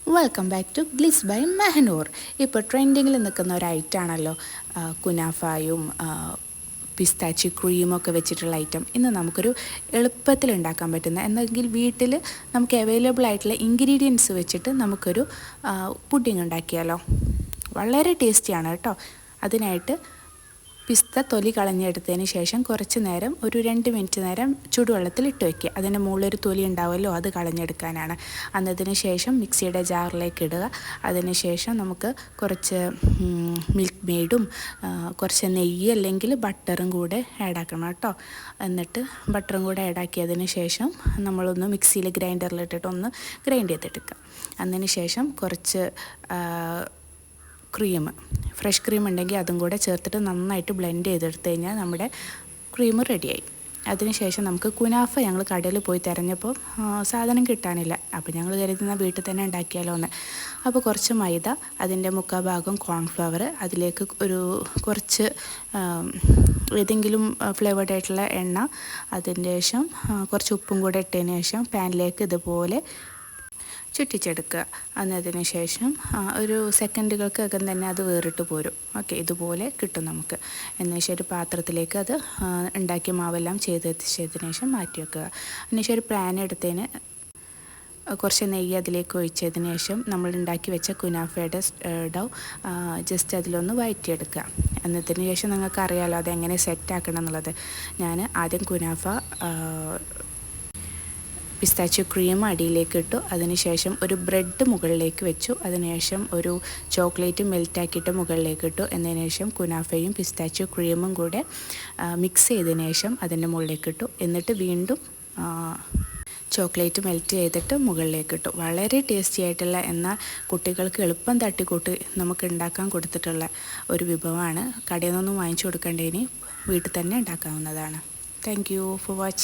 Welcome back to ഗ്ലിസ് by Mehnoor. ഇപ്പോൾ ട്രെൻഡിങ്ങിൽ നിൽക്കുന്ന ഒരു ഐറ്റമാണല്ലോ കുനാഫായും പിസ്താച്ചി ക്രീമൊക്കെ വെച്ചിട്ടുള്ള ഐറ്റം. ഇന്ന് നമുക്കൊരു എളുപ്പത്തിൽ ഉണ്ടാക്കാൻ പറ്റുന്ന എന്തെങ്കിൽ വീട്ടിൽ നമുക്ക് അവൈലബിൾ ആയിട്ടുള്ള ഇൻഗ്രീഡിയൻസ് വെച്ചിട്ട് നമുക്കൊരു പുഡിംഗ് ഉണ്ടാക്കിയാലോ. വളരെ ടേസ്റ്റിയാണ് കേട്ടോ. അതിനായിട്ട് പിസ്ത തൊലി കളഞ്ഞെടുത്തതിന് ശേഷം കുറച്ച് നേരം ഒരു 2 മിനിറ്റ് നേരം ചൂടുവെള്ളത്തിൽ ഇട്ട് വയ്ക്കുക. അതിൻ്റെ മുകളിലൊരു തൊലി ഉണ്ടാവുമല്ലോ, അത് കളഞ്ഞെടുക്കാനാണ്. അതിന് ശേഷം മിക്സിയുടെ ജാറിലേക്ക് ഇടുക. അതിന് ശേഷം നമുക്ക് കുറച്ച് മിൽക്ക് മെയ്ഡും കുറച്ച് നെയ്യ് അല്ലെങ്കിൽ ബട്ടറും കൂടെ ആഡാക്കണം കേട്ടോ. എന്നിട്ട് ബട്ടറും കൂടെ ആഡാക്കിയതിന് ശേഷം നമ്മളൊന്ന് മിക്സിയിൽ ഗ്രൈൻഡറിലിട്ടിട്ട് ഒന്ന് ഗ്രൈൻഡ് ചെയ്തെടുക്കുക. അതിന് ശേഷം കുറച്ച് ക്രീം, ഫ്രഷ് ക്രീം ഉണ്ടെങ്കിൽ അതും കൂടെ ചേർത്തിട്ട് നന്നായിട്ട് ബ്ലെൻഡ് ചെയ്തെടുത്ത് കഴിഞ്ഞാൽ നമ്മുടെ ക്രീം റെഡിയായി. അതിനുശേഷം നമുക്ക് കുനാഫ ഞങ്ങൾ കടയിൽ പോയി തിരഞ്ഞപ്പോൾ സാധനം കിട്ടാനില്ല. അപ്പോൾ ഞങ്ങൾ കരുതുന്ന വീട്ടിൽ തന്നെ ഉണ്ടാക്കിയാലോ എന്ന്. അപ്പോൾ കുറച്ച് മൈദ, അതിൻ്റെ 3/4 ഭാഗം കോൺഫ്ലവർ, അതിലേക്ക് ഒരു കുറച്ച് ഏതെങ്കിലും ഫ്ലേവേർഡ് ആയിട്ടുള്ള എണ്ണ, അതിൻ്റെ ശേഷം കുറച്ച് ഉപ്പും കൂടെ ഇട്ടതിന് ശേഷം പാനിലേക്ക് ഇതുപോലെ ചുറ്റിച്ചെടുക്കുക. അതിന് ശേഷം ഒരു സെക്കൻഡുകൾക്കകം തന്നെ അത് വേറിട്ട് പോരും. ഓക്കെ, ഇതുപോലെ കിട്ടും നമുക്ക്. എന്നുവെച്ചാൽ ഒരു പാത്രത്തിലേക്ക് അത് ഉണ്ടാക്കിയ മാവെല്ലാം ചെയ്തതിന് ശേഷം മാറ്റി വെക്കുക. എന്നുവെച്ചാൽ ഒരു പാൻ എടുത്തതിന് കുറച്ച് നെയ്യ് അതിലേക്ക് ഒഴിച്ചതിന് ശേഷം നമ്മൾ ഉണ്ടാക്കി വെച്ച കുനാഫയുടെ ഡൗ ജസ്റ്റ് അതിലൊന്ന് വഴറ്റിയെടുക്കുക. എന്നതിന് ശേഷം നിങ്ങൾക്ക് അറിയാമല്ലോ അതെങ്ങനെ സെറ്റാക്കണം എന്നുള്ളത്. ഞാൻ ആദ്യം കുനാഫ പിസ്താച്ചിയോ ക്രീം അടിയിലേക്ക് ഇട്ടു. അതിനുശേഷം ഒരു ബ്രെഡ് മുകളിലേക്ക് വെച്ചു. അതിനുശേഷം ഒരു ചോക്ലേറ്റ് മെൽറ്റാക്കിയിട്ട് മുകളിലേക്ക് ഇട്ടു. എന്നതിന് ശേഷം കുനാഫയും പിസ്താച്ചിയോ ക്രീമും കൂടെ മിക്സ് ചെയ്തതിന് ശേഷം അതിൻ്റെ മുകളിലേക്ക് ഇട്ടു. എന്നിട്ട് വീണ്ടും ചോക്ലേറ്റ് മെൽറ്റ് ചെയ്തിട്ട് മുകളിലേക്ക് ഇട്ടു. വളരെ ടേസ്റ്റി ആയിട്ടുള്ള, എന്നാൽ കുട്ടികൾക്ക് എളുപ്പം തട്ടിക്കൂട്ടി നമുക്ക് ഉണ്ടാക്കാൻ കൊടുത്തിട്ടുള്ള ഒരു വിഭവമാണ്. കടയിൽ നിന്നൊന്നും വാങ്ങിച്ചു കൊടുക്കേണ്ടതിന് വീട്ടിൽ തന്നെ ഉണ്ടാക്കാവുന്നതാണ്. Thank you for watching.